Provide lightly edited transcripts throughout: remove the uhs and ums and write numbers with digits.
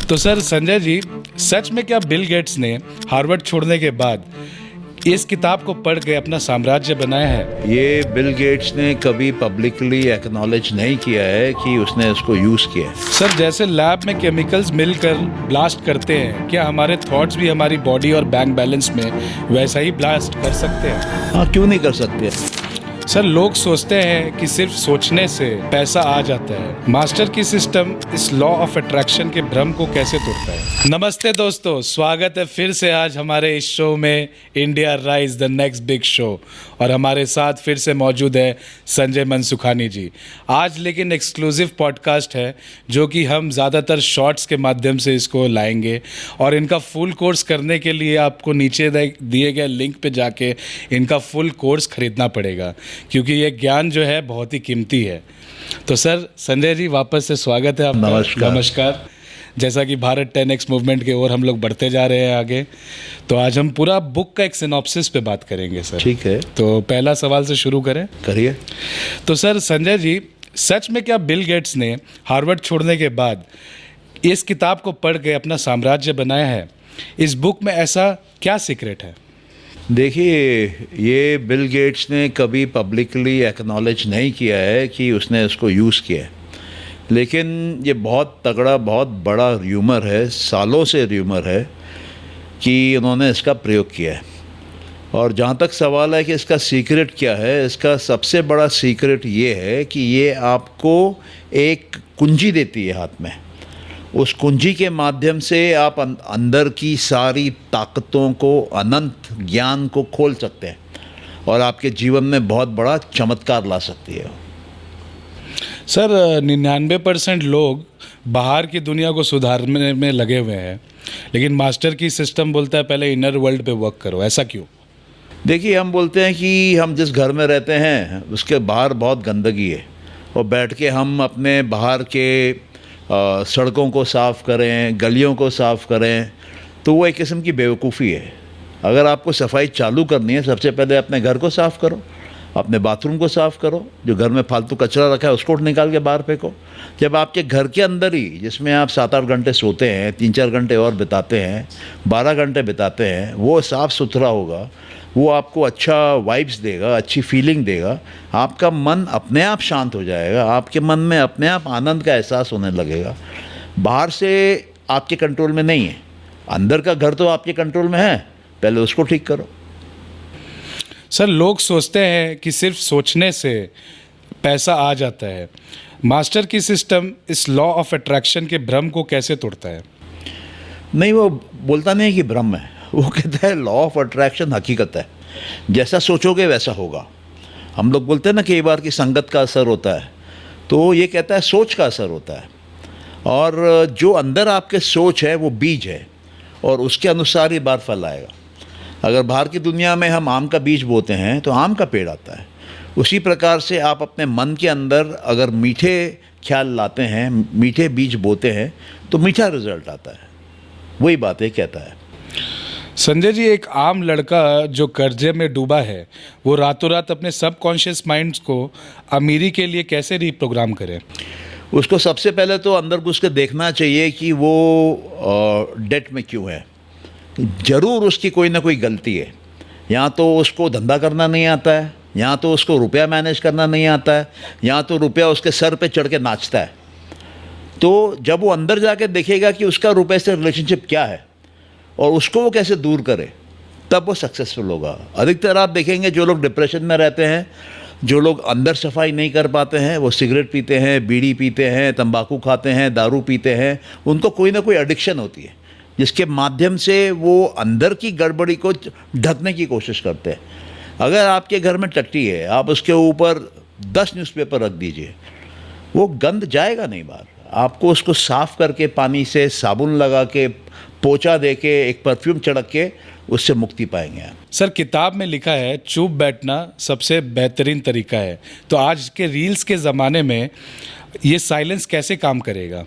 तो सर संजय जी, सच में क्या बिल गेट्स ने हार्वर्ड छोड़ने के बाद इस किताब को पढ़ के अपना साम्राज्य बनाया है? ये बिल गेट्स ने कभी पब्लिकली एक्नॉलेज नहीं किया है कि उसने इसको यूज़ किया है। सर, जैसे लैब में केमिकल्स मिलकर ब्लास्ट करते हैं, क्या हमारे थॉट्स भी हमारी बॉडी और बैंक बैलेंस में वैसा ही ब्लास्ट कर सकते हैं? हाँ, क्यों नहीं कर सकते। सर, लोग सोचते हैं कि सिर्फ सोचने से पैसा आ जाता है। मास्टर की सिस्टम इस लॉ ऑफ अट्रैक्शन के भ्रम को कैसे तोड़ता है? नमस्ते दोस्तों, स्वागत है फिर से आज हमारे इस शो में, India rise the next big show. और हमारे साथ फिर से मौजूद है संजय मनसुखानी जी। आज लेकिन एक्सक्लूसिव पॉडकास्ट है जो कि हम ज़्यादातर शॉर्ट्स के माध्यम से इसको लाएंगे, और इनका फुल कोर्स करने के लिए आपको नीचे दिए गए लिंक पे जाके इनका फुल कोर्स खरीदना पड़ेगा, क्योंकि ये ज्ञान जो है बहुत ही कीमती है। तो सर संजय जी, वापस से स्वागत है आपका। नमस्कार। नमस्कार। जैसा कि भारत 10x मूवमेंट के ओर हम लोग बढ़ते जा रहे हैं आगे, तो आज हम पूरा बुक का एक सिनॉप्सिस पे बात करेंगे सर। ठीक है, तो पहला सवाल से शुरू करें। करिए। तो सर संजय जी, सच में क्या बिल गेट्स ने हार्वर्ड छोड़ने के बाद इस किताब को पढ़ के अपना साम्राज्य बनाया है? इस बुक में ऐसा क्या सीक्रेट है? देखिए, ये बिल गेट्स ने कभी पब्लिकली एक्नॉलेज नहीं किया है कि उसने इसको यूज़ किया है, लेकिन ये बहुत तगड़ा, बहुत बड़ा र्यूमर है, सालों से र्यूमर है कि उन्होंने इसका प्रयोग किया है। और जहाँ तक सवाल है कि इसका सीक्रेट क्या है, इसका सबसे बड़ा सीक्रेट ये है कि ये आपको एक कुंजी देती है हाथ में। उस कुंजी के माध्यम से आप अंदर की सारी ताकतों को, अनंत ज्ञान को खोल सकते हैं और आपके जीवन में बहुत बड़ा चमत्कार ला सकती है। सर, 99% लोग बाहर की दुनिया को सुधारने में लगे हुए हैं, लेकिन मास्टर की सिस्टम बोलता है पहले इनर वर्ल्ड पे वर्क करो। ऐसा क्यों? देखिए, हम बोलते हैं कि हम जिस घर में रहते हैं उसके बाहर बहुत गंदगी है, और बैठ के हम अपने बाहर के सड़कों को साफ़ करें, गलियों को साफ़ करें, तो वो एक किस्म की बेवकूफ़ी है। अगर आपको सफाई चालू करनी है, सबसे पहले अपने घर को साफ़ करो, अपने बाथरूम को साफ़ करो, जो घर में फालतू कचरा रखा है उसको निकाल के बाहर फेंको। जब आपके घर के अंदर ही, जिसमें आप 7-8 घंटे सोते हैं, 3-4 घंटे और बिताते हैं, 12 घंटे बिताते हैं, वो साफ़ सुथरा होगा, वो आपको अच्छा वाइब्स देगा, अच्छी फीलिंग देगा, आपका मन अपने आप शांत हो जाएगा, आपके मन में अपने आप आनंद का एहसास होने लगेगा। बाहर से आपके कंट्रोल में नहीं है, अंदर का घर तो आपके कंट्रोल में है, पहले उसको ठीक करो। सर, लोग सोचते हैं कि सिर्फ सोचने से पैसा आ जाता है। मास्टर की सिस्टम इस लॉ ऑफ अट्रैक्शन के भ्रम को कैसे तोड़ता है? नहीं, वो बोलता नहीं कि भ्रम है, वो कहता है लॉ ऑफ अट्रैक्शन हकीकत है, जैसा सोचोगे वैसा होगा। हम लोग बोलते हैं ना कई बार कि संगत का असर होता है, तो ये कहता है सोच का असर होता है। और जो अंदर आपके सोच है वो बीज है, और उसके अनुसार ही बाहर फल आएगा। अगर बाहर की दुनिया में हम आम का बीज बोते हैं तो आम का पेड़ आता है। उसी प्रकार से आप अपने मन के अंदर अगर मीठे ख्याल लाते हैं, मीठे बीज बोते हैं, तो मीठा रिजल्ट आता है। वही बात है, कहता है। संजय जी, एक आम लड़का जो कर्जे में डूबा है, वो रातों रात अपने सबकॉन्शियस माइंड को अमीरी के लिए कैसे रिप्रोग्राम करे? उसको सबसे पहले तो अंदर घुस के देखना चाहिए कि वो डेट में क्यों है। ज़रूर उसकी कोई ना कोई गलती है। या तो उसको धंधा करना नहीं आता है, या तो उसको रुपया मैनेज करना नहीं आता है, या तो रुपया उसके सर पे चढ़ के नाचता है। तो जब वो अंदर जाके देखेगा कि उसका रुपये से रिलेशनशिप क्या है और उसको वो कैसे दूर करे, तब वो सक्सेसफुल होगा। अधिकतर आप देखेंगे जो लोग डिप्रेशन में रहते हैं, जो लोग अंदर सफाई नहीं कर पाते हैं, वो सिगरेट पीते हैं, बीड़ी पीते हैं, तंबाकू खाते हैं, दारू पीते हैं। उनको कोई ना कोई एडिक्शन होती है, जिसके माध्यम से वो अंदर की गड़बड़ी को ढकने की कोशिश करते हैं। अगर आपके घर में टट्टी है, आप उसके ऊपर 10 न्यूज़पेपर रख दीजिए, वो गंद जाएगा नहीं बाहर। आपको उसको साफ़ करके, पानी से साबुन लगा के, पोछा दे के, एक परफ्यूम चढ़क के उससे मुक्ति पाएंगे आप। सर, किताब में लिखा है चुप बैठना सबसे बेहतरीन तरीका है, तो आज के रील्स के ज़माने में ये साइलेंस कैसे काम करेगा?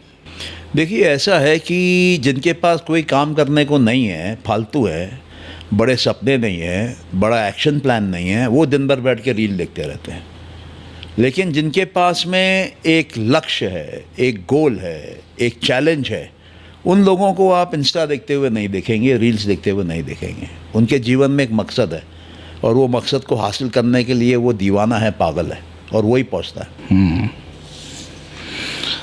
देखिए, ऐसा है कि जिनके पास कोई काम करने को नहीं है, फालतू है, बड़े सपने नहीं है, बड़ा एक्शन प्लान नहीं है, वो दिन भर बैठ के रील देखते रहते हैं। लेकिन जिनके पास में एक लक्ष्य है, एक गोल है, एक चैलेंज है, उन लोगों को आप इंस्टा देखते हुए नहीं देखेंगे, रील्स देखते हुए नहीं देखेंगे। उनके जीवन में एक मकसद है और वो मकसद को हासिल करने के लिए वो दीवाना है, पागल है, और वही पहुंचता है।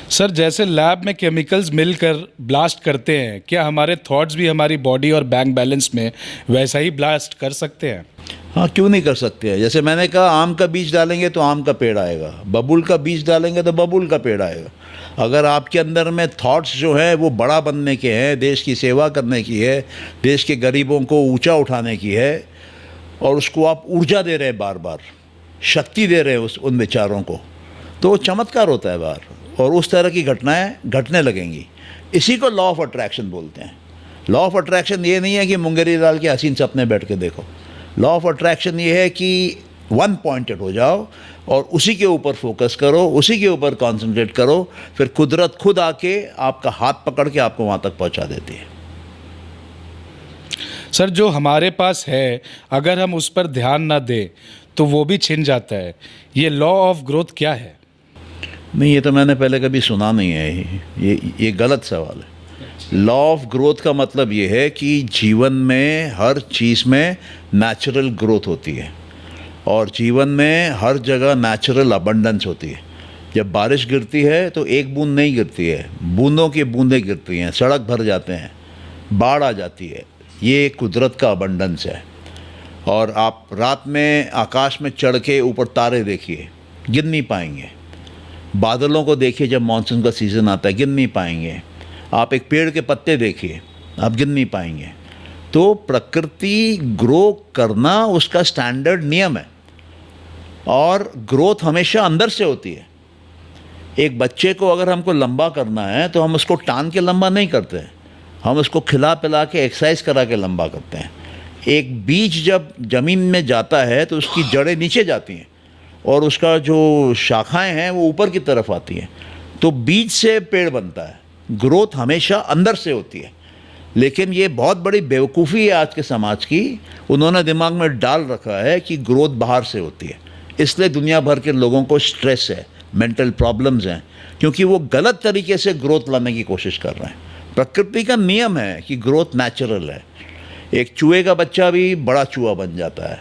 सर, जैसे लैब में केमिकल्स मिलकर ब्लास्ट करते हैं, क्या हमारे थॉट्स भी हमारी बॉडी और बैंक बैलेंस में वैसा ही ब्लास्ट कर सकते हैं? हाँ, क्यों नहीं कर सकते हैं। जैसे मैंने कहा, आम का बीज डालेंगे तो आम का पेड़ आएगा, बबूल का बीज डालेंगे तो बबूल का पेड़ आएगा। अगर आपके अंदर में थॉट्स जो हैं वो बड़ा बनने के हैं, देश की सेवा करने की है, देश के गरीबों को ऊंचा उठाने की है, और उसको आप ऊर्जा दे रहे हैं, बार बार शक्ति दे रहे हैं उन विचारों को, तो वो चमत्कार होता है बाहर, और उस तरह की घटनाएं घटने लगेंगी। इसी को लॉ ऑफ अट्रैक्शन बोलते हैं। लॉ ऑफ अट्रैक्शन ये नहीं है कि मुंगेरी डाल के हसीन सपने बैठ के देखो। लॉ ऑफ अट्रैक्शन ये है कि वन पॉइंटेड हो जाओ और उसी के ऊपर फोकस करो, उसी के ऊपर कंसंट्रेट करो, फिर कुदरत खुद आके आपका हाथ पकड़ के आपको वहाँ तक पहुँचा देती है। सर, जो हमारे पास है अगर हम उस पर ध्यान ना दें तो वो भी छिन जाता है। ये लॉ ऑफ ग्रोथ क्या है? नहीं, ये तो मैंने पहले कभी सुना नहीं है। ये गलत सवाल है। लॉ ऑफ ग्रोथ का मतलब ये है कि जीवन में हर चीज़ में नेचुरल ग्रोथ होती है, और जीवन में हर जगह नेचुरल अबंडेंस होती है। जब बारिश गिरती है तो एक बूंद नहीं गिरती है, बूंदों की बूंदें गिरती हैं, सड़क भर जाते हैं, बाढ़ आ जाती है। ये कुदरत का अबंडेंस है। और आप रात में आकाश में चढ़ के ऊपर तारे देखिए, गिन नहीं पाएंगे। बादलों को देखिए, जब मानसून का सीज़न आता है, गिन नहीं पाएंगे। आप एक पेड़ के पत्ते देखिए, आप गिन नहीं पाएंगे। तो प्रकृति ग्रो करना उसका स्टैंडर्ड नियम है, और ग्रोथ हमेशा अंदर से होती है। एक बच्चे को अगर हमको लंबा करना है तो हम उसको टान के लंबा नहीं करते, हम उसको खिला पिला के एक्सरसाइज करा के लंबा करते हैं। एक बीज जब ज़मीन में जाता है तो उसकी जड़ें नीचे जाती हैं और उसका जो शाखाएं हैं वो ऊपर की तरफ आती हैं, तो बीज से पेड़ बनता है। ग्रोथ हमेशा अंदर से होती है। लेकिन ये बहुत बड़ी बेवकूफ़ी है आज के समाज की। उन्होंने दिमाग में डाल रखा है कि ग्रोथ बाहर से होती है, इसलिए दुनिया भर के लोगों को स्ट्रेस है, मेंटल प्रॉब्लम्स हैं, क्योंकि वो गलत तरीके से ग्रोथ लाने की कोशिश कर रहे हैं। प्रकृति का नियम है कि ग्रोथ नेचुरल है। एक चूहे का बच्चा भी बड़ा चूहा बन जाता है,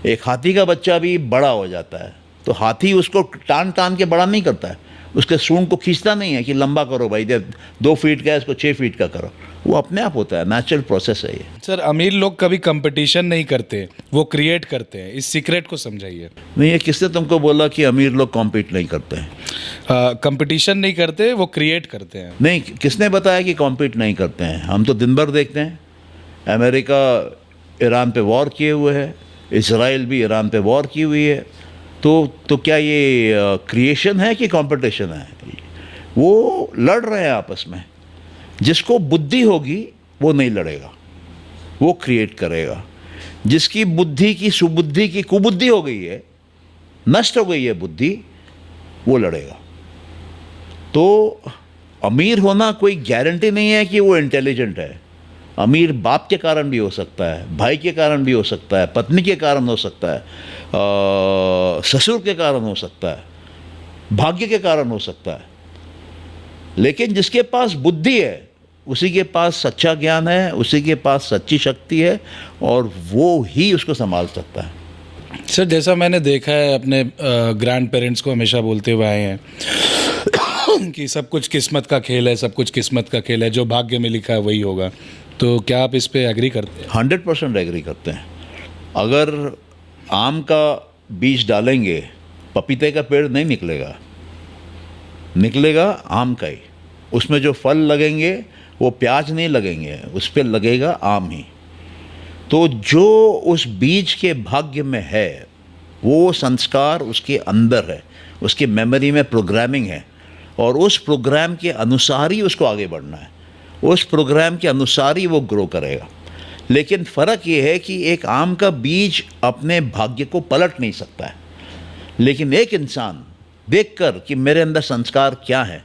एक हाथी का बच्चा भी बड़ा हो जाता है। तो हाथी उसको टान टान के बड़ा नहीं करता है, उसके सूंड को खींचता नहीं है कि लंबा करो भाई, जब 2 फीट का है इसको 6 फीट का करो। वो अपने आप होता है, नेचुरल प्रोसेस है ये। सर, अमीर लोग कभी कंपटीशन नहीं करते, वो क्रिएट करते हैं। इस सीक्रेट को समझाइए। नहीं, ये किसने तुमको बोला कि अमीर लोग कॉम्पीट नहीं करते हैं? कंपटीशन नहीं करते, वो क्रिएट करते हैं। नहीं, किसने बताया कि कॉम्पीट नहीं करते हैं? हम तो दिन भर देखते हैं। अमेरिका ईरान पे वॉर किए हुए है, इसराइल भी ईरान पे वॉर की हुई है। तो क्या ये क्रिएशन है कि कंपटीशन है? वो लड़ रहे हैं आपस में। जिसको बुद्धि होगी वो नहीं लड़ेगा, वो क्रिएट करेगा। जिसकी बुद्धि की सुबुद्धि की कुबुद्धि हो गई है, नष्ट हो गई है बुद्धि, वो लड़ेगा। तो अमीर होना कोई गारंटी नहीं है कि वो इंटेलिजेंट है। अमीर बाप के कारण भी हो सकता है, भाई के कारण भी हो सकता है, पत्नी के कारण हो सकता है, ससुर के कारण हो सकता है, भाग्य के कारण हो सकता है। लेकिन जिसके पास बुद्धि है, उसी के पास सच्चा ज्ञान है, उसी के पास सच्ची शक्ति है, और वो ही उसको संभाल सकता है। सर, जैसा मैंने देखा है, अपने ग्रैंड पेरेंट्स को हमेशा बोलते हुए आए हैं कि सब कुछ किस्मत का खेल है, सब कुछ किस्मत का खेल है, जो भाग्य में लिखा है वही होगा। तो क्या आप इस पे एग्री करते हैं? 100% एग्री करते हैं। अगर आम का बीज डालेंगे, पपीते का पेड़ नहीं निकलेगा, निकलेगा आम का ही। उसमें जो फल लगेंगे वो प्याज नहीं लगेंगे, उस पर लगेगा आम ही। तो जो उस बीज के भाग्य में है, वो संस्कार उसके अंदर है, उसकी मेमोरी में प्रोग्रामिंग है, और उस प्रोग्राम के अनुसार ही उसको आगे बढ़ना है, उस प्रोग्राम के अनुसार ही वो ग्रो करेगा। लेकिन फ़र्क ये है कि एक आम का बीज अपने भाग्य को पलट नहीं सकता है, लेकिन एक इंसान देखकर कि मेरे अंदर संस्कार क्या है,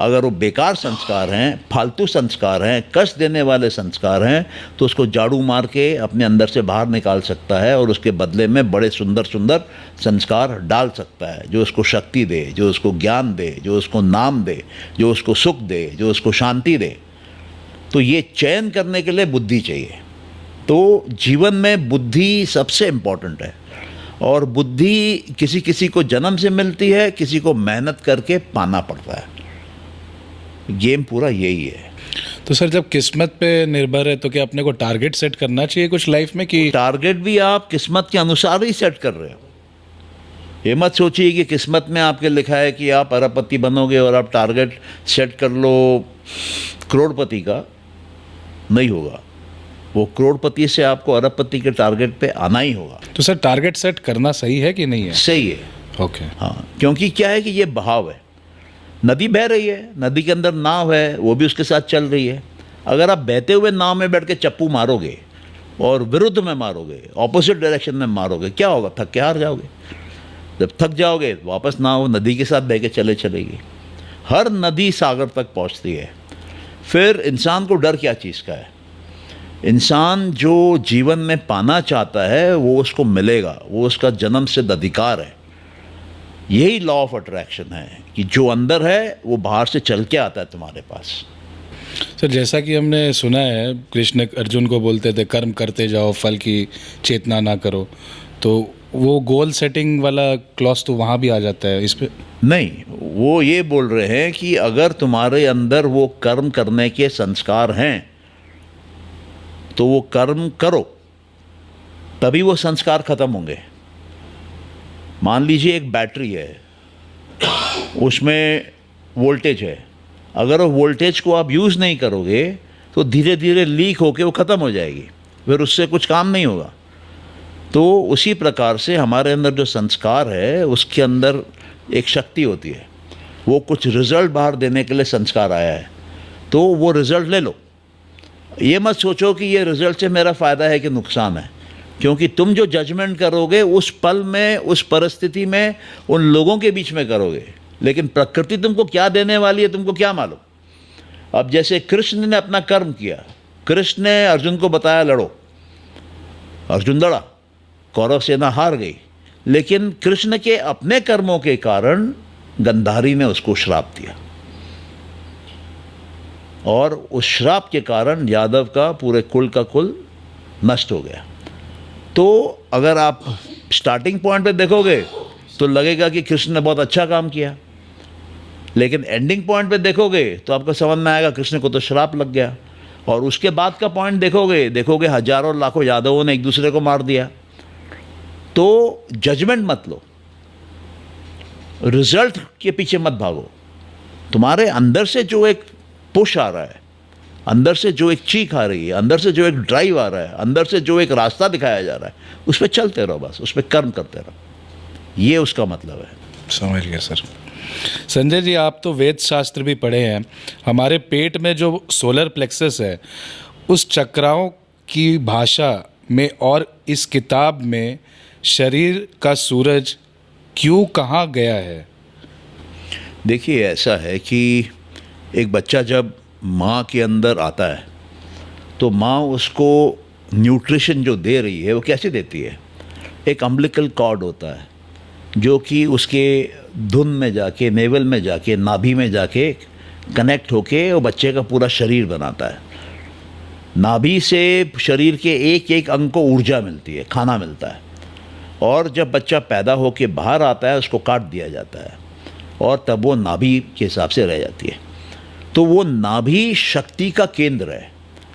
अगर वो बेकार संस्कार हैं, फालतू संस्कार हैं, कष्ट देने वाले संस्कार हैं, तो उसको झाड़ू मार के अपने अंदर से बाहर निकाल सकता है, और उसके बदले में बड़े सुंदर सुंदर संस्कार डाल सकता है, जो उसको शक्ति दे, जो उसको ज्ञान दे, जो उसको नाम दे, जो उसको सुख दे, जो उसको शांति दे। तो ये चयन करने के लिए बुद्धि चाहिए। तो जीवन में बुद्धि सबसे इम्पोर्टेंट है, और बुद्धि किसी किसी को जन्म से मिलती है, किसी को मेहनत करके पाना पड़ता है। गेम पूरा यही है। तो सर जब किस्मत पे निर्भर है तो क्या अपने को टारगेट सेट करना चाहिए कुछ लाइफ में कि टारगेट भी आप किस्मत के अनुसार ही सेट कर रहे हो। ये मत सोचिए कि किस्मत में आपके लिखा है कि आप अरबपति बनोगे और आप टारगेट सेट कर लो करोड़पति का। नहीं होगा, वो करोड़पति से आपको अरबपति के टारगेट पे आना ही होगा। तो सर टारगेट सेट करना सही है कि नहीं है? सही है। ओके। हाँ, क्योंकि क्या है कि ये बहाव है, नदी बह रही है, नदी के अंदर नाव है, वो भी उसके साथ चल रही है। अगर आप बहते हुए नाव में बैठ के चप्पू मारोगे और विरुद्ध में मारोगे, ऑपोजिट डायरेक्शन में मारोगे, क्या होगा? थक के हार जाओगे। जब थक जाओगे वापस नाव नदी के साथ बह के चलेगी। हर नदी सागर तक पहुंचती है। फिर इंसान को डर क्या चीज़ का है? इंसान जो जीवन में पाना चाहता है वो उसको मिलेगा, वो उसका जन्म सिद्ध अधिकार है। यही लॉ ऑफ अट्रैक्शन है कि जो अंदर है वो बाहर से चल के आता है तुम्हारे पास। सर जैसा कि हमने सुना है कृष्ण अर्जुन को बोलते थे कर्म करते जाओ, फल की चेतना ना करो, तो वो गोल सेटिंग वाला क्लॉज तो वहाँ भी आ जाता है इस पे? नहीं, वो ये बोल रहे हैं कि अगर तुम्हारे अंदर वो कर्म करने के संस्कार हैं तो वो कर्म करो, तभी वो संस्कार खत्म होंगे। मान लीजिए एक बैटरी है, उसमें वोल्टेज है, अगर वो वोल्टेज को आप यूज़ नहीं करोगे तो धीरे धीरे लीक होके वो ख़त्म हो जाएगी, फिर उससे कुछ काम नहीं होगा। तो उसी प्रकार से हमारे अंदर जो संस्कार है उसके अंदर एक शक्ति होती है, वो कुछ रिज़ल्ट बाहर देने के लिए संस्कार आया है, तो वो रिज़ल्ट ले लो। ये मत सोचो कि ये रिज़ल्ट से मेरा फ़ायदा है कि नुकसान है, क्योंकि तुम जो जजमेंट करोगे उस पल में, उस परिस्थिति में, उन लोगों के बीच में करोगे, लेकिन प्रकृति तुमको क्या देने वाली है तुमको क्या मालूम। अब जैसे कृष्ण ने अपना कर्म किया, कृष्ण ने अर्जुन को बताया लड़ो, अर्जुन लड़ा, कौरव सेना हार गई, लेकिन कृष्ण के अपने कर्मों के कारण गंधारी ने उसको श्राप दिया, और उस श्राप के कारण यादव का पूरे कुल का कुल नष्ट हो गया। तो अगर आप स्टार्टिंग पॉइंट पे देखोगे तो लगेगा कि कृष्ण ने बहुत अच्छा काम किया, लेकिन एंडिंग पॉइंट पे देखोगे तो आपको समझ में आएगा कृष्ण को तो श्राप लग गया। और उसके बाद का पॉइंट देखोगे हजारों लाखों यादवों ने एक दूसरे को मार दिया। तो जजमेंट मत लो, रिजल्ट के पीछे मत भागो। तुम्हारे अंदर से जो एक पुश आ रहा है, अंदर से जो एक चीख आ रही है, अंदर से जो एक ड्राइव आ रहा है, अंदर से जो एक रास्ता दिखाया जा रहा है, उस पर चलते रहो, बस उस पर कर्म करते रहो। ये उसका मतलब है। समझ गया सर। संजय जी, आप तो वेद शास्त्र भी पढ़े हैं। हमारे पेट में जो सोलर प्लेक्सस है, उस चक्राओं की भाषा में और इस किताब में शरीर का सूरज क्यों कहाँ गया है? देखिए, ऐसा है कि एक बच्चा जब माँ के अंदर आता है तो माँ उसको न्यूट्रिशन जो दे रही है वो कैसे देती है? एक अम्बिलिकल कॉर्ड होता है जो कि उसके धुन में जाके, नेवल में जाके, नाभि में जाके कनेक्ट होके वो बच्चे का पूरा शरीर बनाता है। नाभि से शरीर के एक एक अंग को ऊर्जा मिलती है, खाना मिलता है, और जब बच्चा पैदा होके बाहर आता है उसको काट दिया जाता है और तब वो नाभि के हिसाब से रह जाती है। तो वो नाभि शक्ति का केंद्र है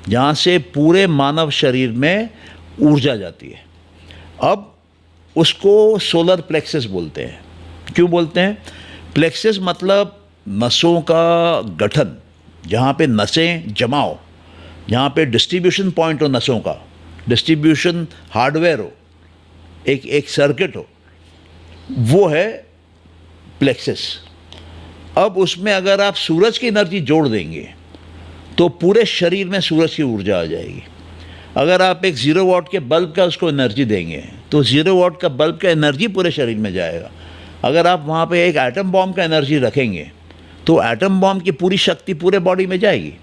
जहाँ से पूरे मानव शरीर में ऊर्जा जाती है। अब उसको सोलर प्लेक्सस बोलते हैं। क्यों बोलते हैं? प्लेक्सस मतलब नसों का गठन, जहाँ पे नसें जमा हो, जहाँ पे डिस्ट्रीब्यूशन पॉइंट हो, नसों का डिस्ट्रीब्यूशन हार्डवेयर हो, एक सर्किट हो, वो है प्लेक्सस। अब उसमें अगर आप सूरज की एनर्जी जोड़ देंगे तो पूरे शरीर में सूरज की ऊर्जा आ जाएगी। अगर आप एक 0 वाट के बल्ब का उसको एनर्जी देंगे तो 0 वाट का बल्ब का एनर्जी पूरे शरीर में जाएगा। अगर आप वहाँ पे एक एटम बॉम्ब का एनर्जी रखेंगे तो एटम बॉम्ब की पूरी शक्ति पूरे बॉडी में जाएगी।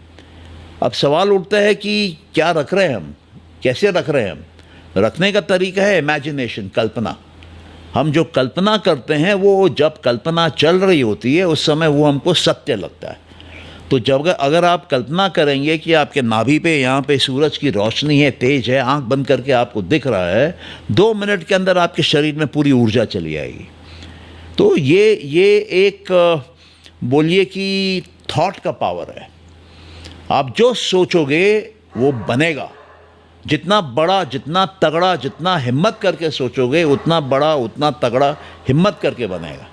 अब सवाल उठता है कि क्या रख रहे हैं हम, कैसे रख रहे हैं हम? रखने का तरीका है इमेजिनेशन, कल्पना। हम जो कल्पना करते हैं वो जब कल्पना चल रही होती है उस समय वो हमको सत्य लगता है। तो जब अगर आप कल्पना करेंगे कि आपके नाभि पे यहाँ पे सूरज की रोशनी है, तेज है, आंख बंद करके आपको दिख रहा है, 2 मिनट के अंदर आपके शरीर में पूरी ऊर्जा चली आएगी। तो ये एक बोलिए कि थॉट का पावर है। आप जो सोचोगे वो बनेगा। जितना बड़ा, जितना तगड़ा, जितना हिम्मत करके सोचोगे उतना बड़ा, उतना तगड़ा हिम्मत करके बनेगा।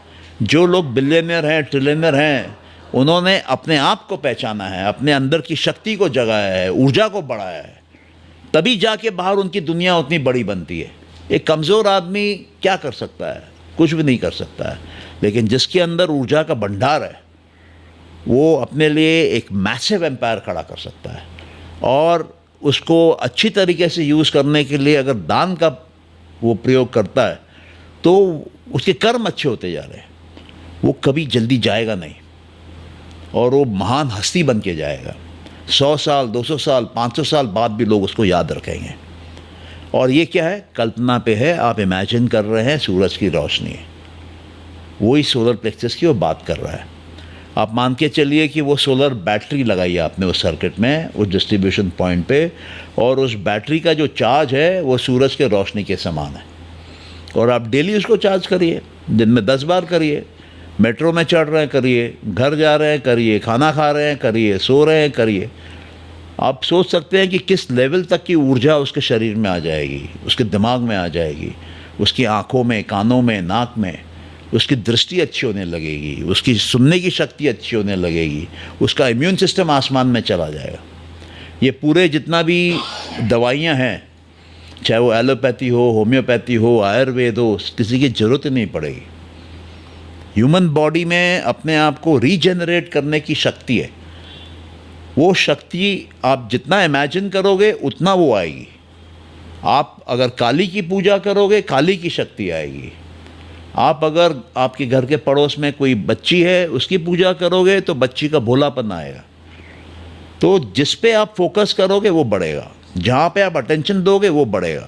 जो लोग बिलियनियर हैं, ट्रिलियनियर हैं, उन्होंने अपने आप को पहचाना है, अपने अंदर की शक्ति को जगाया है, ऊर्जा को बढ़ाया है, तभी जाके बाहर उनकी दुनिया उतनी बड़ी बनती है। एक कमज़ोर आदमी क्या कर सकता है? कुछ भी नहीं कर सकता है। लेकिन जिसके अंदर ऊर्जा का भंडार है वो अपने लिए एक मैसिव एम्पायर खड़ा कर सकता है। और उसको अच्छी तरीके से यूज़ करने के लिए अगर दान का वो प्रयोग करता है तो उसके कर्म अच्छे होते जा रहे हैं। वो कभी जल्दी जाएगा नहीं और वो महान हस्ती बन के जाएगा। 100 साल, 200 साल, 500 साल बाद भी लोग उसको याद रखेंगे। और ये क्या है? कल्पना पे है। आप इमेजिन कर रहे हैं सूरज की रोशनी है, वही सोलर प्लेक्सस की वो बात कर रहा है। आप मान के चलिए कि वो सोलर बैटरी लगाई है आपने उस सर्किट में, उस डिस्ट्रीब्यूशन पॉइंट पे, और उस बैटरी का जो चार्ज है वो सूरज के रोशनी के समान है। और आप डेली उसको चार्ज करिए, दिन में 10 बार करिए। मेट्रो में चढ़ रहे हैं करिए, घर जा रहे हैं करिए, खाना खा रहे हैं करिए, सो रहे हैं करिए। आप सोच सकते हैं कि किस लेवल तक की ऊर्जा उसके शरीर में आ जाएगी, उसके दिमाग में आ जाएगी, उसकी आँखों में, कानों में, नाक में। उसकी दृष्टि अच्छी होने लगेगी, उसकी सुनने की शक्ति अच्छी होने लगेगी, उसका इम्यून सिस्टम आसमान में चला जाएगा। ये पूरे जितना भी दवाइयाँ हैं, चाहे वो एलोपैथी हो, होम्योपैथी हो, आयुर्वेद हो, किसी की ज़रूरत ही नहीं पड़ेगी। ह्यूमन बॉडी में अपने आप को रीजनरेट करने की शक्ति है। वो शक्ति आप जितना इमेजिन करोगे उतना वो आएगी। आप अगर काली की पूजा करोगे, काली की शक्ति आएगी। आप अगर आपके घर के पड़ोस में कोई बच्ची है, उसकी पूजा करोगे तो बच्ची का भोलापन आएगा। तो जिस पे आप फोकस करोगे वो बढ़ेगा, जहाँ पे आप अटेंशन दोगे वो बढ़ेगा।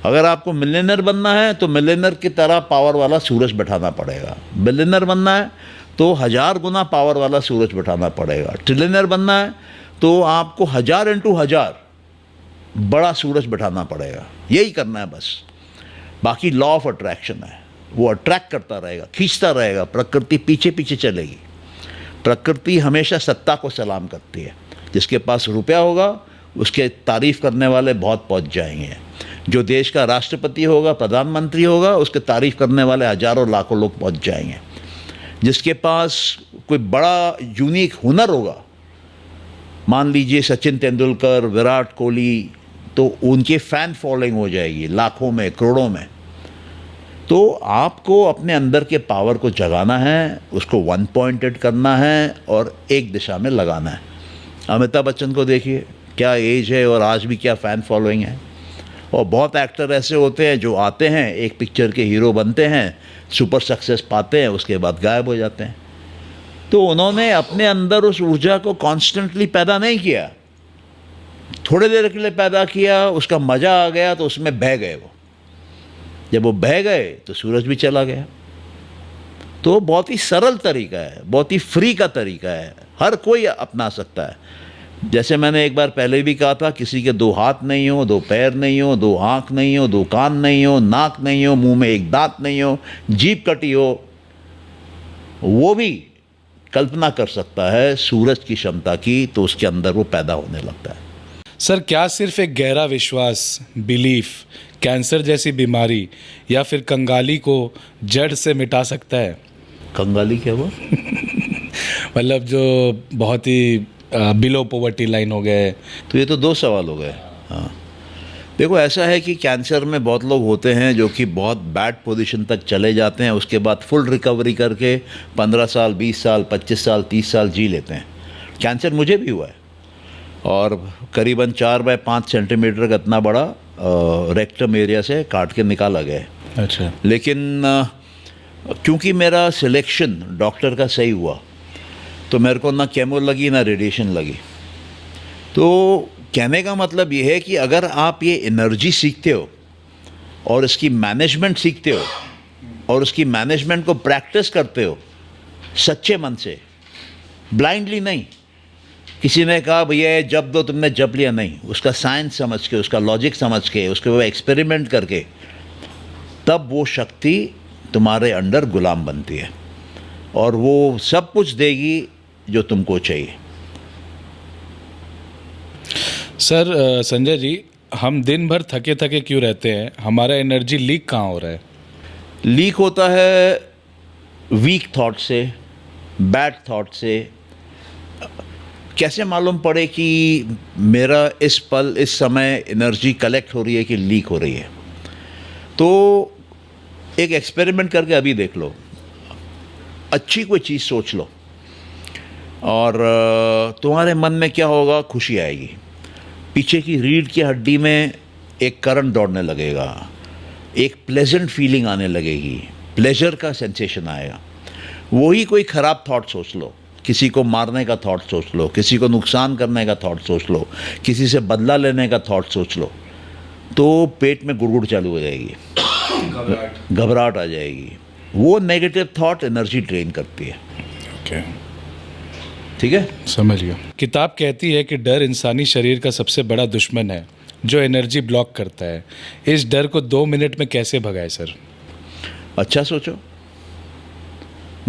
अगर आपको मिलियनर बनना है तो मिलियनर की तरह पावर वाला सूरज बैठाना पड़ेगा। बिलियनर बनना है तो 1000 गुना पावर वाला सूरज बैठाना पड़ेगा। ट्रिलियनर बनना है तो आपको 1000 इंटू 1000 बड़ा सूरज बैठाना पड़ेगा। यही करना है बस। बाकी लॉ ऑफ अट्रैक्शन है, वो अट्रैक्ट करता रहेगा, खींचता रहेगा। प्रकृति पीछे पीछे चलेगी। प्रकृति हमेशा सत्ता को सलाम करती है। जिसके पास रुपया होगा उसके तारीफ़ करने वाले बहुत पहुंच जाएंगे। जो देश का राष्ट्रपति होगा, प्रधानमंत्री होगा, उसके तारीफ़ करने वाले हज़ारों लाखों लोग पहुंच जाएंगे। जिसके पास कोई बड़ा यूनिक हुनर होगा, मान लीजिए सचिन तेंदुलकर, विराट कोहली, तो उनके फ़ैन फॉलोइंग हो जाएगी लाखों में, करोड़ों में। तो आपको अपने अंदर के पावर को जगाना है, उसको वन पॉइंटेड करना है और एक दिशा में लगाना है। अमिताभ बच्चन को देखिए, क्या एज है और आज भी क्या फ़ैन फॉलोइंग है। और बहुत एक्टर ऐसे होते हैं जो आते हैं, एक पिक्चर के हीरो बनते हैं, सुपर सक्सेस पाते हैं, उसके बाद गायब हो जाते हैं। तो उन्होंने अपने अंदर उस ऊर्जा को कॉन्स्टेंटली पैदा नहीं किया, थोड़ी देर के लिए पैदा किया, उसका मज़ा आ गया तो उसमें बह गए वो। जब वो बह गए तो सूरज भी चला गया। तो बहुत ही सरल तरीका है, बहुत ही फ्री का तरीका है, हर कोई अपना सकता है। जैसे मैंने एक बार पहले भी कहा था, किसी के 2 हाथ नहीं हो, 2 पैर नहीं हो, 2 आँख नहीं हो, 2 कान नहीं हो, नाक नहीं हो, मुंह में एक दांत नहीं हो, जीभ कटी हो, वो भी कल्पना कर सकता है सूरज की क्षमता की, तो उसके अंदर वो पैदा होने लगता है। सर, क्या सिर्फ एक गहरा विश्वास, बिलीफ, कैंसर जैसी बीमारी या फिर कंगाली को जड़ से मिटा सकता है? कंगाली क्या हुआ? मतलब जो बहुत ही बिलो पॉवर्टी लाइन हो गए। तो ये तो 2 सवाल हो गए। हाँ, देखो ऐसा है कि कैंसर में बहुत लोग होते हैं जो कि बहुत बैड पोजीशन तक चले जाते हैं, उसके बाद फुल रिकवरी करके 15 साल, 20 साल, 25 साल, 30 साल जी लेते हैं। कैंसर मुझे भी हुआ है और करीबन 4 बाय 5 सेंटीमीटर का इतना बड़ा रेक्टम एरिया से काट के निकाला गया है। अच्छा। लेकिन क्योंकि मेरा सिलेक्शन डॉक्टर का सही हुआ तो मेरे को ना केमो लगी ना रेडिएशन लगी। तो कहने का मतलब ये है कि अगर आप ये एनर्जी सीखते हो और इसकी मैनेजमेंट सीखते हो और उसकी मैनेजमेंट को प्रैक्टिस करते हो सच्चे मन से, ब्लाइंडली नहीं, किसी ने कहा भैया ये जप दो, तुमने जप लिया, नहीं, उसका साइंस समझ के, उसका लॉजिक समझ के, उसके ऊपर एक्सपेरिमेंट करके, तब वो शक्ति तुम्हारे अंदर गुलाम बनती है और वो सब कुछ देगी जो तुमको चाहिए। सर संजय जी, हम दिन भर थके थके क्यों रहते हैं? हमारा एनर्जी लीक कहाँ हो रहा है? लीक होता है वीक थॉट से, बैड थॉट से। कैसे मालूम पड़े कि मेरा इस पल, इस समय एनर्जी कलेक्ट हो रही है कि लीक हो रही है? तो एक एक्सपेरिमेंट करके अभी देख लो। अच्छी कोई चीज़ सोच लो और तुम्हारे मन में क्या होगा? खुशी आएगी। पीछे की रीढ़ की हड्डी में एक करंट दौड़ने लगेगा, एक प्लेजेंट फीलिंग आने लगेगी, प्लेजर का सेंसेशन आएगा। वही कोई ख़राब थॉट सोच लो, किसी को मारने का थॉट सोच लो, किसी को नुकसान करने का थॉट सोच लो, किसी से बदला लेने का थॉट सोच लो, तो पेट में गुड़गुड़ चालू हो जाएगी, घबराहट आ जाएगी। वो नेगेटिव थॉट एनर्जी ड्रेन करती है। ओके, ठीक है, समझ गया। किताब कहती है कि डर इंसानी शरीर का सबसे बड़ा दुश्मन है जो एनर्जी ब्लॉक करता है। इस डर को 2 मिनट में कैसे भगाए सर? अच्छा सोचो,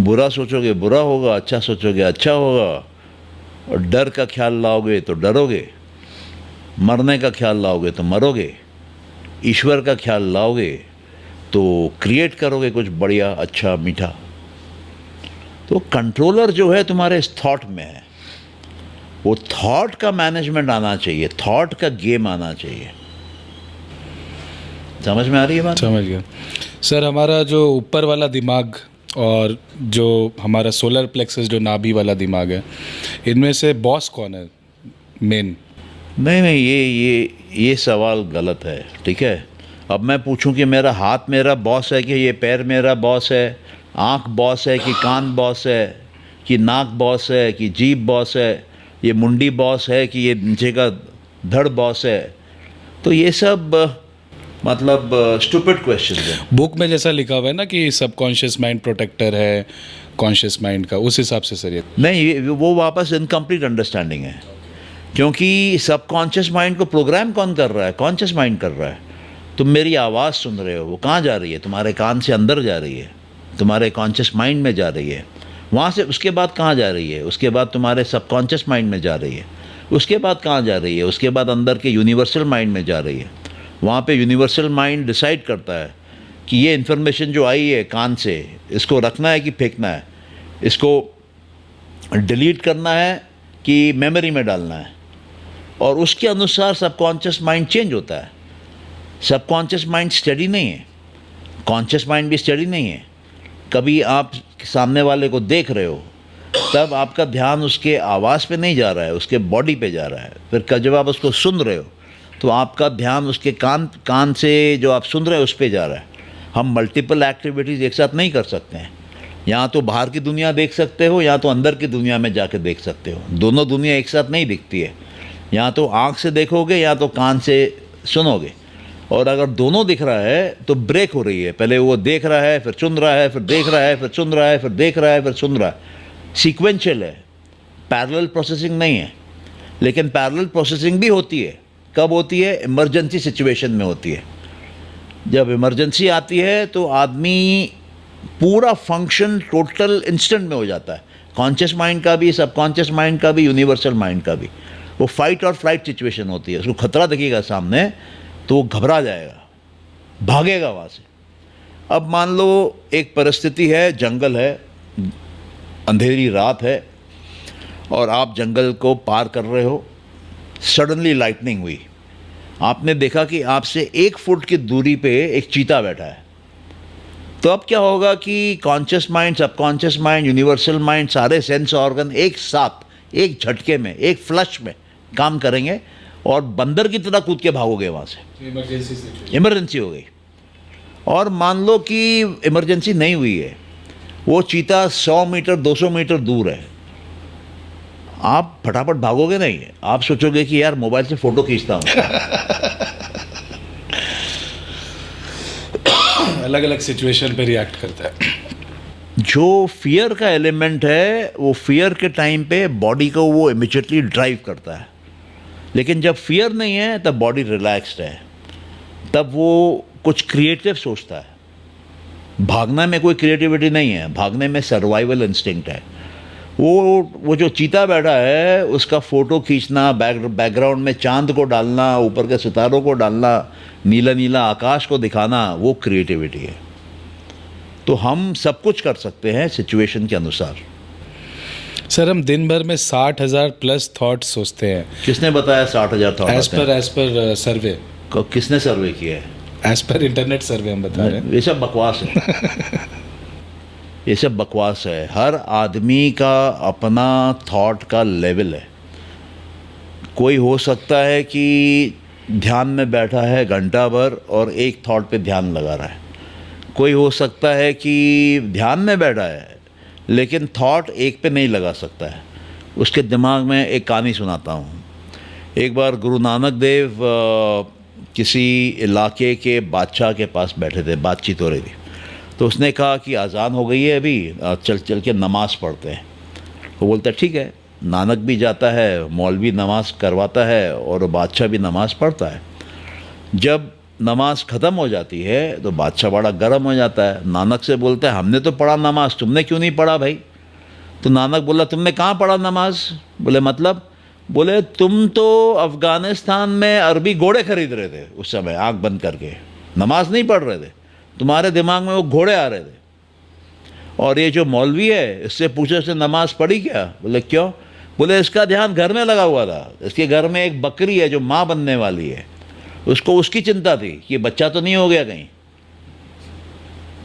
बुरा सोचोगे बुरा होगा, अच्छा सोचोगे अच्छा होगा। और डर का ख्याल लाओगे तो डरोगे, मरने का ख्याल लाओगे तो मरोगे, ईश्वर का ख्याल लाओगे तो क्रिएट करोगे कुछ बढ़िया, अच्छा, मीठा। तो कंट्रोलर जो है तुम्हारे इस थॉट में है। वो थॉट का मैनेजमेंट आना चाहिए, थॉट का गेम आना चाहिए। समझ में आ रही है बात? समझ गया सर। हमारा जो ऊपर वाला दिमाग और जो हमारा सोलर प्लेक्सस, जो नाभि वाला दिमाग है, इनमें से बॉस कौन है मेन? नहीं, ये सवाल गलत है। ठीक है, अब मैं पूछूं कि मेरा हाथ मेरा बॉस है कि ये पैर मेरा बॉस है, आँख बॉस है कि कान बॉस है, कि नाक बॉस है कि जीभ बॉस है, ये मुंडी बॉस है कि ये नीचे का धड़ बॉस है? तो ये सब मतलब स्टूपिड क्वेश्चन है। बुक में जैसा लिखा हुआ है ना कि सबकॉन्शियस माइंड प्रोटेक्टर है कॉन्शियस माइंड का, उस हिसाब से सर ये नहीं, वो वापस इनकम्प्लीट अंडरस्टैंडिंग है। क्योंकि सबकॉन्शियस माइंड को प्रोग्राम कौन कर रहा है? कॉन्शियस माइंड कर रहा है। तुम मेरी आवाज़ सुन रहे हो, वो कहाँ जा रही है? तुम्हारे कान से अंदर जा रही है, तुम्हारे कॉन्शियस माइंड में जा रही है। वहाँ से उसके बाद कहाँ जा रही है? उसके बाद तुम्हारे सबकॉन्शियस माइंड में जा रही है। उसके बाद कहाँ जा रही है? उसके बाद अंदर के यूनिवर्सल माइंड में जा रही है। वहाँ पे यूनिवर्सल माइंड डिसाइड करता है कि ये इन्फॉर्मेशन जो आई है कान से, इसको रखना है कि फेंकना है, इसको डिलीट करना है कि मेमोरी में डालना है। और उसके अनुसार सबकॉन्शियस माइंड चेंज होता है। सबकॉन्शियस माइंड स्टडी नहीं है, कॉन्शियस माइंड भी स्टडी नहीं है। कभी आप सामने वाले को देख रहे हो, तब आपका ध्यान उसके आवाज़ पे नहीं जा रहा है, उसके बॉडी पे जा रहा है। फिर जब आप उसको सुन रहे हो तो आपका ध्यान उसके कान से जो आप सुन रहे हो उस पे जा रहा है। हम मल्टीपल एक्टिविटीज़ एक साथ नहीं कर सकते हैं। यहाँ तो बाहर की दुनिया देख सकते हो, या तो अंदर की दुनिया में जाके देख सकते हो। दोनों दुनिया एक साथ नहीं दिखती है। यहाँ तो आँख से देखोगे या तो कान से सुनोगे। और अगर दोनों दिख रहा है तो ब्रेक हो रही है। पहले वो देख रहा है, फिर सुन रहा है, फिर देख रहा है, फिर सुन रहा है, फिर देख रहा है, फिर सुन रहा है। सीक्वेंशियल है, पैरेलल प्रोसेसिंग नहीं है। लेकिन पैरेलल प्रोसेसिंग भी होती है। कब होती है? इमरजेंसी सिचुएशन में होती है। जब इमरजेंसी आती है तो आदमी पूरा फंक्शन टोटल इंस्टेंट में हो जाता है। कॉन्शियस माइंड का भी, सबकॉन्शियस माइंड का भी, यूनिवर्सल माइंड का भी। वो फाइट और फ्लाइट सिचुएशन होती है। उसको खतरा दिखेगा सामने तो वो घबरा जाएगा, भागेगा वहाँ से। अब मान लो एक परिस्थिति है, जंगल है, अंधेरी रात है और आप जंगल को पार कर रहे हो। सडनली लाइटनिंग हुई, आपने देखा कि आपसे 1 फुट की दूरी पे एक चीता बैठा है। तो अब क्या होगा कि conscious mind, subconscious mind, universal mind, सारे सेंस ऑर्गन एक साथ, एक झटके में, एक फ्लश में काम करेंगे और बंदर की तरह कूद के भागोगे वहाँ से। इमरजेंसी हो गई। और मान लो कि इमरजेंसी नहीं हुई है, वो चीता 100 मीटर 200 मीटर दूर है, आप फटाफट भागोगे नहीं। आप सोचोगे कि यार मोबाइल से फ़ोटो खींचता हूँ। अलग अलग सिचुएशन पे रिएक्ट करता है। जो फियर का एलिमेंट है वो फियर के टाइम पे बॉडी को वो इमिडिएटली ड्राइव करता है, लेकिन जब फियर नहीं है तब बॉडी रिलैक्स्ड है, तब वो कुछ क्रिएटिव सोचता है। भागना में कोई क्रिएटिविटी नहीं है, भागने में सर्वाइवल इंस्टिंक्ट है। वो जो चीता बैठा है उसका फ़ोटो खींचना, बैकग्राउंड में चांद को डालना, ऊपर के सितारों को डालना, नीला नीला आकाश को दिखाना, वो क्रिएटिविटी है। तो हम सब कुछ कर सकते हैं सिचुएशन के अनुसार। सर, हम दिन भर में 60,000 प्लस थॉट सोचते हैं। किसने बताया 60,000 थॉट? एज पर सर्वे। किसने सर्वे किया है? एज पर इंटरनेट सर्वे हम बता रहे हैं। ये सब बकवास है। ये सब बकवास है। हर आदमी का अपना थॉट का लेवल है। कोई हो सकता है कि ध्यान में बैठा है घंटा भर और एक थॉट पे ध्यान लगा रहा है। कोई हो सकता है कि ध्यान में बैठा है लेकिन थॉट एक पे नहीं लगा सकता है। उसके दिमाग में एक कहानी सुनाता हूँ। एक बार गुरु नानक देव किसी इलाके के बादशाह के पास बैठे थे, बातचीत हो रही थी। तो उसने कहा कि अज़ान हो गई है, अभी चल चल के नमाज़ पढ़ते हैं। वो बोलता है ठीक है। नानक भी जाता है, मौलवी नमाज़ करवाता है और बादशाह भी नमाज़ पढ़ता है। जब नमाज ख़त्म हो जाती है तो बादशाह बड़ा गर्म हो जाता है। नानक से बोलता है हमने तो पढ़ा नमाज, तुमने क्यों नहीं पढ़ा भाई? तो नानक बोला तुमने कहाँ पढ़ा नमाज? बोले मतलब? बोले तुम तो अफ़गानिस्तान में अरबी घोड़े खरीद रहे थे उस समय, आँख बंद करके नमाज नहीं पढ़ रहे थे, तुम्हारे दिमाग में वो घोड़े आ रहे थे। और ये जो मौलवी है इससे पूछो इसने नमाज पढ़ी क्या? बोले क्यों? बोले इसका ध्यान घर में लगा हुआ था, इसके घर में एक बकरी है जो माँ बनने वाली है, उसको उसकी चिंता थी कि बच्चा तो नहीं हो गया कहीं।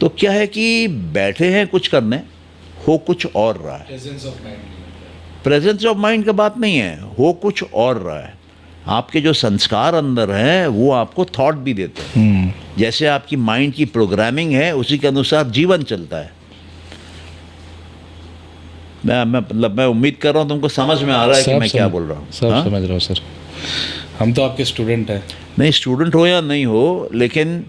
तो क्या है कि बैठे हैं कुछ करने, हो कुछ और रहा है। प्रेजेंस ऑफ माइंड का बात नहीं है, हो कुछ और रहा है। आपके जो संस्कार अंदर हैं वो आपको थॉट भी देते हैं। जैसे आपकी माइंड की प्रोग्रामिंग है उसी के अनुसार जीवन चलता है। मैं उम्मीद कर रहा हूँ तुमको समझ में आ रहा है कि मैं क्या बोल रहा हूँ। सब समझ रहा हूँ सर। हम तो आपके स्टूडेंट हैं। नहीं, स्टूडेंट हो या नहीं हो, लेकिन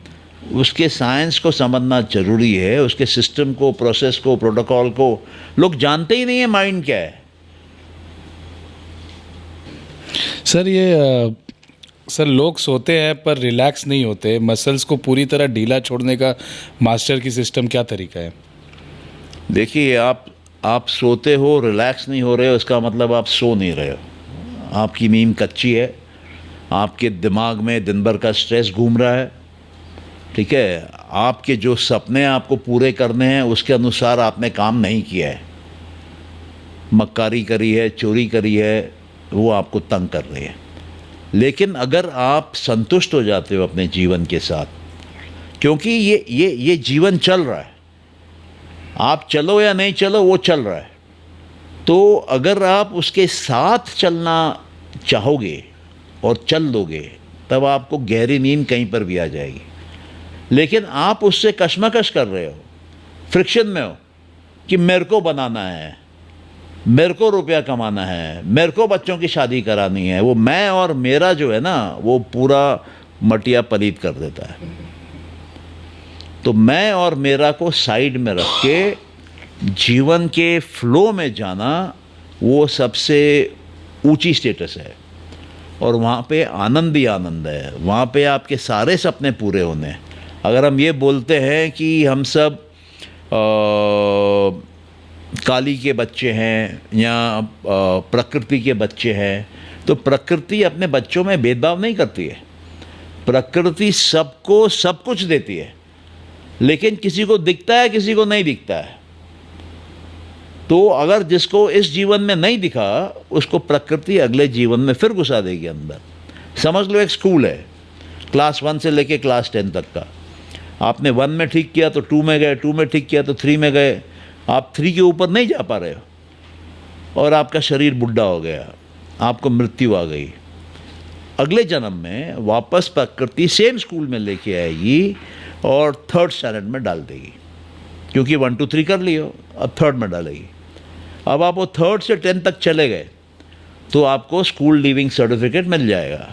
उसके साइंस को समझना ज़रूरी है, उसके सिस्टम को, प्रोसेस को, प्रोटोकॉल को। लोग जानते ही नहीं है माइंड क्या है। सर सर लोग सोते हैं पर रिलैक्स नहीं होते। मसल्स को पूरी तरह ढीला छोड़ने का मास्टर की सिस्टम क्या तरीका है? देखिए, आप सोते हो, रिलैक्स नहीं हो रहे हो, इसका मतलब आप सो नहीं रहे हो। आपकी नींद कच्ची है, आपके दिमाग में दिन भर का स्ट्रेस घूम रहा है। ठीक है, आपके जो सपने आपको पूरे करने हैं उसके अनुसार आपने काम नहीं किया है, मक्कारी करी है, चोरी करी है, वो आपको तंग कर रही है। लेकिन अगर आप संतुष्ट हो जाते हो अपने जीवन के साथ, क्योंकि ये जीवन चल रहा है, आप चलो या नहीं चलो वो चल रहा है, तो अगर आप उसके साथ चलना चाहोगे और चल दोगे तब आपको गहरी नींद कहीं पर भी आ जाएगी। लेकिन आप उससे कशमकश कर रहे हो, फ्रिक्शन में हो कि मेरे को बनाना है, मेरे को रुपया कमाना है, मेरे को बच्चों की शादी करानी है। वो मैं और मेरा जो है ना वो पूरा मटिया पलीत कर देता है। तो मैं और मेरा को साइड में रख के जीवन के फ्लो में जाना वो सबसे ऊंची स्टेटस है। और वहाँ पे आनंद ही आनंद है, वहाँ पे आपके सारे सपने पूरे होने हैं। अगर हम ये बोलते हैं कि हम सब काली के बच्चे हैं या प्रकृति के बच्चे हैं, तो प्रकृति अपने बच्चों में भेदभाव नहीं करती है। प्रकृति सबको सब कुछ देती है, लेकिन किसी को दिखता है, किसी को नहीं दिखता है। तो अगर जिसको इस जीवन में नहीं दिखा, उसको प्रकृति अगले जीवन में फिर घुसा देगी अंदर। समझ लो एक स्कूल है, क्लास 1 से लेके क्लास 10 तक का। आपने 1 में ठीक किया तो 2 में गए, 2 में ठीक किया तो 3 में गए। आप 3 के ऊपर नहीं जा पा रहे हो और आपका शरीर बुढ़ा हो गया, आपको मृत्यु आ गई। अगले जन्म में वापस प्रकृति सेम स्कूल में लेके आएगी और 3rd स्टैंडर्ड में डाल देगी, क्योंकि 1 2 3 कर लियो, अब 3rd में डालेगी। अब आप वो 3rd से 10 तक चले गए तो आपको स्कूल लीविंग सर्टिफिकेट मिल जाएगा।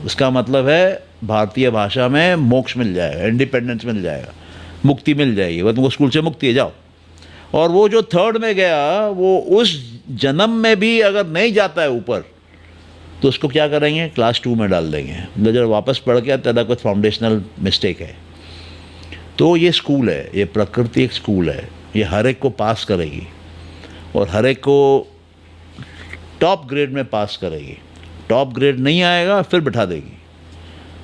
उसका मतलब है भारतीय भाषा में मोक्ष मिल जाएगा, इंडिपेंडेंस मिल जाएगा, मुक्ति मिल जाएगी। वह तुमको स्कूल से मुक्ति है, जाओ। और वो जो थर्ड में गया वो उस जन्म में भी अगर नहीं जाता है ऊपर तो उसको क्या करेंगे, क्लास 2 में डाल देंगे। मतलब जब वापस पढ़ के तेरा कुछ फाउंडेशनल मिस्टेक है। तो ये स्कूल है, ये प्रकृति एक स्कूल है, ये हर एक को पास करेगी और हर एक को टॉप ग्रेड में पास करेगी। टॉप ग्रेड नहीं आएगा फिर बिठा देगी,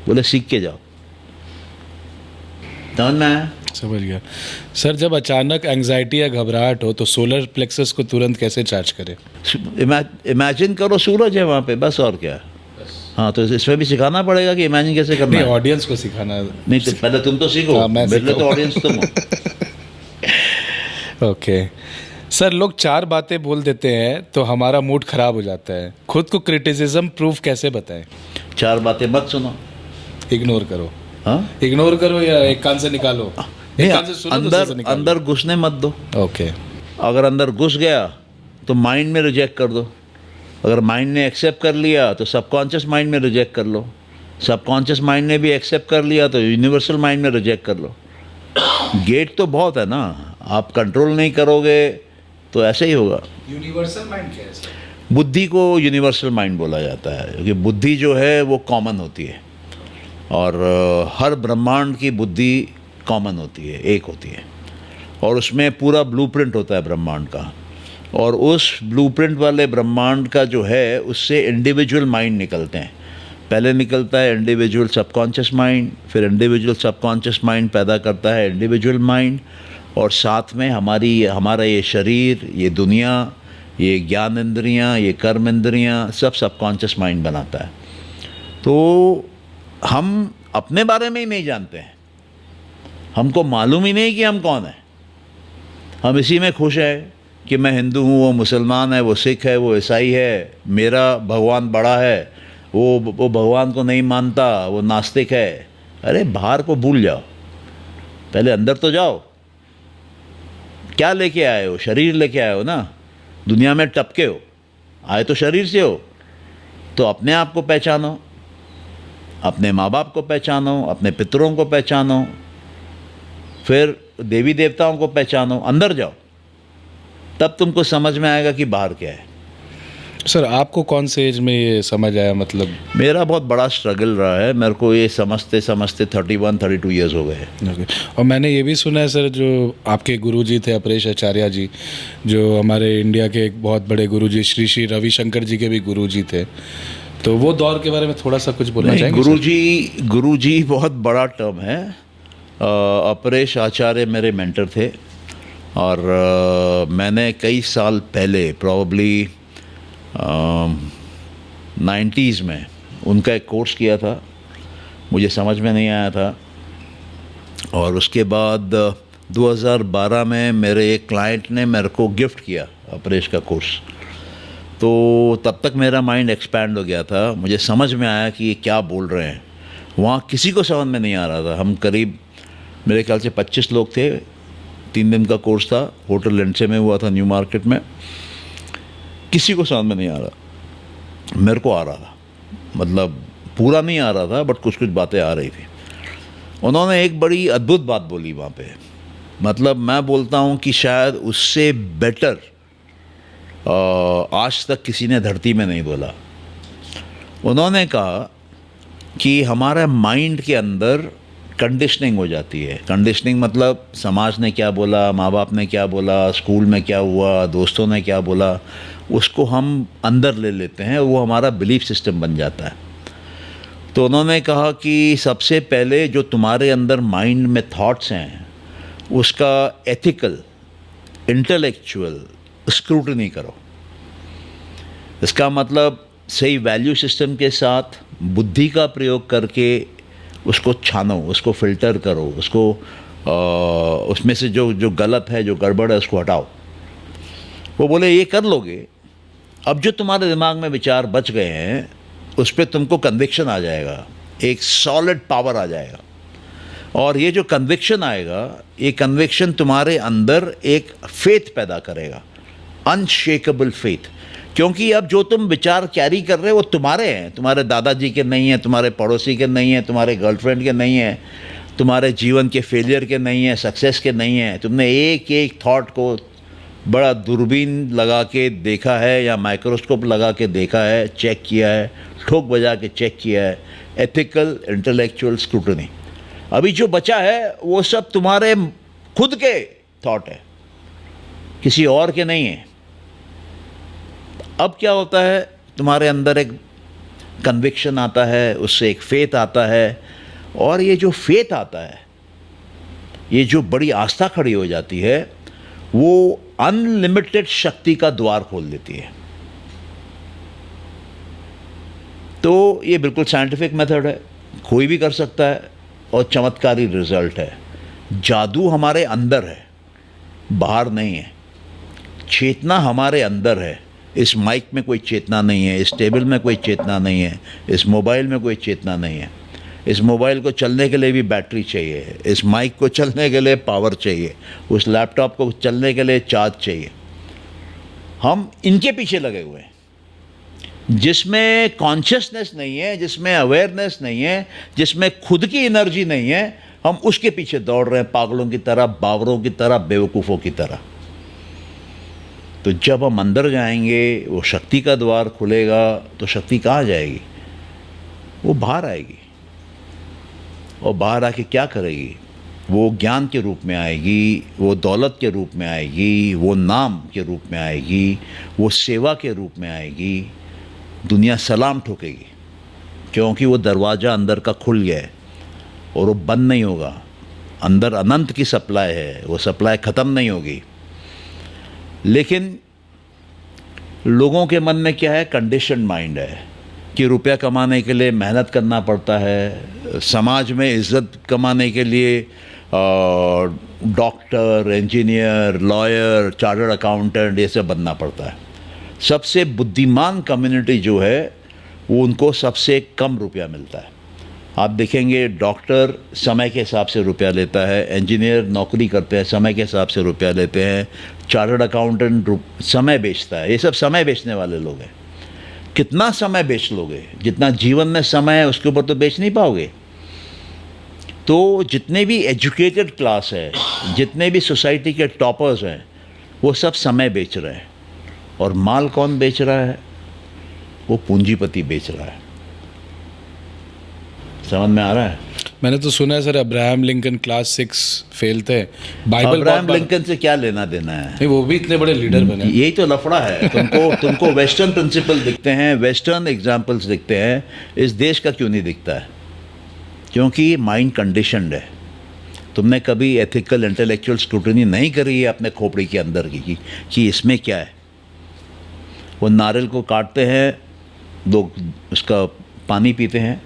बोले सीख के जाओ। समझ में आया? समझ गया सर। जब अचानक एंग्जाइटी या घबराहट हो तो सोलर प्लेक्सस को तुरंत कैसे चार्ज करें? इमेजिन करो सूरज है वहाँ पे, बस और क्या। हाँ, तो इसमें भी सिखाना पड़ेगा कि इमेजिन कैसे करना नहीं, है। ऑडियंस को सिखाना नहीं तो पहले तुम तो सीखो। हाँ, मैं मेरे लिए तो सीखूं। ऑडियंस तुम हो। ओके सर, लोग 4 बातें बोल देते हैं तो हमारा मूड खराब हो जाता है। खुद को क्रिटिसिज्म प्रूफ कैसे बताएं? 4 बातें मत सुनो। इग्नोर करो। हाँ, इग्नोर करो या एक कान से निकालो? नहीं, एक कान से सुनो, दूसरे से अंदर निकालो। अंदर घुसने मत दो। ओके। अगर अंदर घुस गया तो माइंड में रिजेक्ट कर दो। अगर माइंड ने एक्सेप्ट कर लिया तो सबकॉन्शियस माइंड में रिजेक्ट कर लो। सबकॉन्शियस माइंड ने भी एक्सेप्ट कर लिया तो यूनिवर्सल माइंड में रिजेक्ट कर लो। गेट तो बहुत है ना, आप कंट्रोल नहीं करोगे तो ऐसे ही होगा। यूनिवर्सल माइंड क्या है सर? बुद्धि को यूनिवर्सल माइंड बोला जाता है क्योंकि बुद्धि जो है वो कॉमन होती है और हर ब्रह्मांड की बुद्धि कॉमन होती है, एक होती है और उसमें पूरा ब्लूप्रिंट होता है ब्रह्मांड का। और उस ब्लूप्रिंट वाले ब्रह्मांड का जो है उससे इंडिविजुअल माइंड निकलते हैं। पहले निकलता है इंडिविजुअल सबकॉन्शियस माइंड, फिर इंडिविजुअल सबकॉन्शियस माइंड पैदा करता है इंडिविजुअल माइंड और साथ में हमारा ये शरीर, ये दुनिया, ये ज्ञान इंद्रियाँ, ये कर्म इंद्रियाँ सब सबकॉन्शियस माइंड बनाता है। तो हम अपने बारे में ही नहीं जानते हैं, हमको मालूम ही नहीं कि हम कौन हैं। हम इसी में खुश हैं कि मैं हिंदू हूँ, वो मुसलमान है, वो सिख है, वो ईसाई है, मेरा भगवान बड़ा है, वो भगवान को नहीं मानता, वो नास्तिक है। अरे बाहर को भूल जाओ, पहले अंदर तो जाओ। क्या लेके आए हो? शरीर लेके आए हो ना, दुनिया में टपके हो, आए तो शरीर से हो। तो अपने आप को पहचानो, अपने माँ बाप को पहचानो, अपने पितरों को पहचानो, फिर देवी देवताओं को पहचानो, अंदर जाओ, तब तुमको समझ में आएगा कि बाहर क्या है। सर आपको कौन से एज में ये समझ आया? मतलब मेरा बहुत बड़ा स्ट्रगल रहा है, मेरे को ये समझते समझते 31-32 ईयर्स हो गए। ओके। और मैंने ये भी सुना है सर, जो आपके गुरुजी थे अपरेश आचार्य जी, जो हमारे इंडिया के एक बहुत बड़े गुरुजी श्री श्री रविशंकर जी के भी गुरुजी थे, तो वो दौर के बारे में थोड़ा सा कुछ बोलना चाहेंगे? गुरुजी बहुत बड़ा टर्म है। अपरेश आचार्य मेरे मेंटर थे और मैंने कई साल पहले प्रॉब्ली 90s में उनका एक कोर्स किया था, मुझे समझ में नहीं आया था। और उसके बाद 2012 में मेरे एक क्लाइंट ने मेरे को गिफ्ट किया अपरेश का कोर्स। तो तब तक मेरा माइंड एक्सपैंड हो गया था, मुझे समझ में आया कि ये क्या बोल रहे हैं। वहाँ किसी को समझ में नहीं आ रहा था। हम करीब मेरे ख्याल से 25 लोग थे, 3 दिन का कोर्स था, होटल लेंसे में हुआ था, न्यू मार्केट में। किसी को समझ में नहीं आ रहा, मेरे को आ रहा था, मतलब पूरा नहीं आ रहा था बट कुछ कुछ बातें आ रही थी। उन्होंने एक बड़ी अद्भुत बात बोली वहाँ पे, मतलब मैं बोलता हूँ कि शायद उससे बेटर आज तक किसी ने धरती में नहीं बोला। उन्होंने कहा कि हमारे माइंड के अंदर कंडीशनिंग हो जाती है। कंडीशनिंग मतलब समाज ने क्या बोला, माँ बाप ने क्या बोला, स्कूल में क्या हुआ, दोस्तों ने क्या बोला, उसको हम अंदर ले लेते हैं, वो हमारा बिलीफ सिस्टम बन जाता है। तो उन्होंने कहा कि सबसे पहले जो तुम्हारे अंदर माइंड में थॉट्स हैं उसका एथिकल इंटेलेक्चुअल स्क्रूटनी करो। इसका मतलब सही वैल्यू सिस्टम के साथ बुद्धि का प्रयोग करके उसको छानो, उसको फिल्टर करो, उसको उसमें से जो गलत है, जो गड़बड़ है, उसको हटाओ। वो बोले ये कर लोगे, अब जो तुम्हारे दिमाग में विचार बच गए हैं उस पर तुमको कन्विक्शन आ जाएगा, एक सॉलिड पावर आ जाएगा। और ये जो कन्विक्शन आएगा, ये कन्विक्शन तुम्हारे अंदर एक फेथ पैदा करेगा, अनशेकेबल फेथ। क्योंकि अब जो तुम विचार कैरी कर रहे हो वो तुम्हारे हैं, तुम्हारे दादाजी के नहीं हैं, तुम्हारे पड़ोसी के नहीं हैं, तुम्हारे गर्लफ्रेंड के नहीं हैं, तुम्हारे जीवन के फेलियर के नहीं हैं, सक्सेस के नहीं हैं। तुमने एक एक थॉट को बड़ा दूरबीन लगा के देखा है या माइक्रोस्कोप लगा के देखा है, चेक किया है, ठोक बजा के चेक किया है, एथिकल इंटेलेक्चुअल स्क्रूटनी। अभी जो बचा है वो सब तुम्हारे खुद के थॉट है, किसी और के नहीं है। अब क्या होता है, तुम्हारे अंदर एक कन्विक्शन आता है, उससे एक फेथ आता है, और ये जो फेथ आता है, ये जो बड़ी आस्था खड़ी हो जाती है, वो अनलिमिटेड शक्ति का द्वार खोल देती है। तो ये बिल्कुल साइंटिफिक मेथड है, कोई भी कर सकता है और चमत्कारी रिजल्ट है। जादू हमारे अंदर है, बाहर नहीं है। चेतना हमारे अंदर है। इस माइक में कोई चेतना नहीं है, इस टेबल में कोई चेतना नहीं है, इस मोबाइल में कोई चेतना नहीं है। इस मोबाइल को चलने के लिए भी बैटरी चाहिए, इस माइक को चलने के लिए पावर चाहिए, उस लैपटॉप को चलने के लिए चार्ज चाहिए। हम इनके पीछे लगे हुए हैं, जिसमें कॉन्शियसनेस नहीं है, जिसमें अवेयरनेस नहीं है, जिसमें खुद की एनर्जी नहीं है, हम उसके पीछे दौड़ रहे हैं, पागलों की तरह, बावरों की तरह, बेवकूफ़ों की तरह। तो जब हम अंदर जाएंगे, वो शक्ति का द्वार खुलेगा, तो शक्ति कहाँ जाएगी? वो बाहर आएगी। और बाहर आके क्या करेगी? वो ज्ञान के रूप में आएगी, वो दौलत के रूप में आएगी, वो नाम के रूप में आएगी, वो सेवा के रूप में आएगी। दुनिया सलाम ठोकेगी, क्योंकि वो दरवाज़ा अंदर का खुल गया है और वो बंद नहीं होगा। अंदर अनंत की सप्लाई है, वो सप्लाई ख़त्म नहीं होगी। लेकिन लोगों के मन में क्या है? कंडीशन माइंड है कि रुपया कमाने के लिए मेहनत करना पड़ता है, समाज में इज़्ज़त कमाने के लिए doctor, engineer, lawyer, chartered accountant ये सब बनना पड़ता है। सबसे बुद्धिमान कम्युनिटी जो है वो उनको सबसे कम रुपया मिलता है। आप देखेंगे डॉक्टर समय के हिसाब से रुपया लेता है, इंजीनियर नौकरी करते हैं समय के हिसाब से रुपया लेते हैं, चार्टर्ड अकाउंटेंट समय बेचता है। ये सब समय बेचने वाले लोग हैं। कितना समय बेच लोगे? जितना जीवन में समय है उसके ऊपर तो बेच नहीं पाओगे। तो जितने भी एजुकेटेड क्लास है, जितने भी सोसाइटी के टॉपर्स हैं, वो सब समय बेच रहे हैं। और माल कौन बेच रहा है? वो पूंजीपति बेच रहा है। समझ में आ रहा है? मैंने तो सुना है sir, Abraham Lincoln class 6 fail थे। बाइबल अब्राहम लिंकन से क्या लेना देना है? नहीं, वो भी इतने बड़े लीडर बने। यही तो लफड़ा है। तुमको वेस्टर्न प्रिंसिपल दिखते हैं, वेस्टर्न एग्जाम्पल्स दिखते हैं, इस देश का क्यों नहीं दिखता है? क्योंकि माइंड कंडीशनड है। तुमने कभी एथिकल इंटेलेक्चुअल स्क्रूटनी नहीं करी है अपने खोपड़ी के अंदर की कि इसमें क्या है। वो नारियल को काटते हैं, लोग उसका पानी पीते हैं,